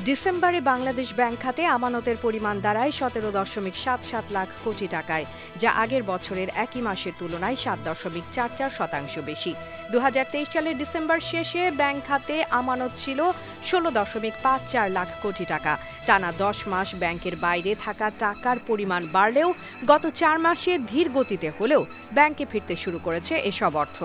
ডিসেম্বরে বাংলাদেশ ব্যাংক খাতে আমানতের পরিমাণ দাঁড়ায় ১৭.৭৭ লাখ কোটি টাকায়, যা আগের বছরের একই মাসের তুলনায় ৭.৪৪% বেশি। ২০২৩ সালের ডিসেম্বর শেষে ব্যাংক খাতে আমানত ছিল ১৬.৫৪ লাখ কোটি টাকা। টানা ১০ মাস ব্যাংকের বাইরে থাকা টাকার পরিমাণ বাড়লেও গত ৪ মাসে ধীর গতিতে হলেও ব্যাংকে ফিরতে শুরু করেছে এসব অর্থ।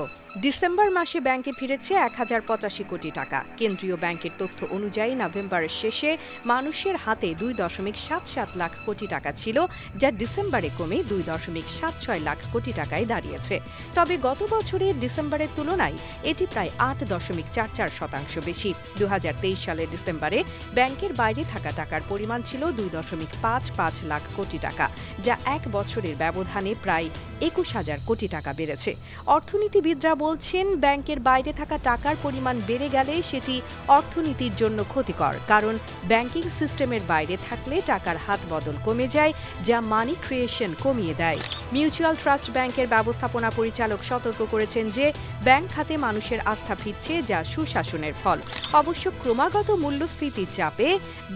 ডিসেম্বর মাসে ব্যাংকে ফিরেছে ১,০৮৫ কোটি টাকা। কেন্দ্রীয় ব্যাংকের তথ্য অনুযায়ী নভেম্বরের শেষে মানুষের হাতে ২.৭৭ লাখ কোটি টাকা ছিল, যা ডিসেম্বরে কমে ২.৭৬ লাখ কোটি টাকায় দাঁড়িয়েছে। তবে গত বছরের ডিসেম্বরের তুলনায় এটি প্রায় ৮.৪৪% বেশি। ২০২৩ সালের ডিসেম্বরে ব্যাংকের বাইরে থাকা টাকার পরিমাণ ছিল ২.৫৫ লাখ কোটি টাকা, যা এক বছরের ব্যবধানে প্রায় ২১,০০০ কোটি টাকা বেড়েছে। অর্থনীতিবিদরা বলছেন, ব্যাংকের বাইরে থাকা টাকার পরিমাণ বেড়ে গেলে সেটি অর্থনীতির জন্য ক্ষতিকর, কারণ ব্যাংকিং সিস্টেমের বাইরে থাকলে টাকার হাত বদল কমে যায়, যা মানি ক্রিয়েশন কমিয়ে দেয়। মিউচুয়াল ট্রাস্ট ব্যাংকের ব্যবস্থাপনা পরিচালক সতর্ক করেছেন যে ব্যাংক খাতে মানুষের আস্থা ফিরছে, যা সুশাসনের ফল। অবশ্য ক্রমাগত মূল্যস্ফীতির চাপে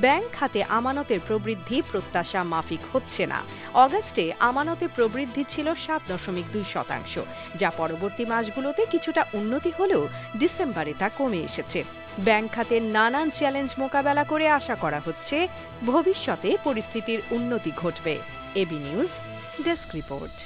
ব্যাংক খাতে আমানতের প্রবৃদ্ধি প্রত্যাশা মাফিক হচ্ছে না। অগাস্টে আমানতে প্রবৃদ্ধি ছিল ৭.২%, যা পরবর্তী মাসগুলোতে কিছুটা উন্নতি হলেও ডিসেম্বরে তা কমে এসেছে। ব্যাংক খাতের নানান চ্যালেঞ্জ মোকাবেলা করে আশা করা হচ্ছে ভবিষ্যতে পরিস্থিতির উন্নতি ঘটবে। AB news desk report.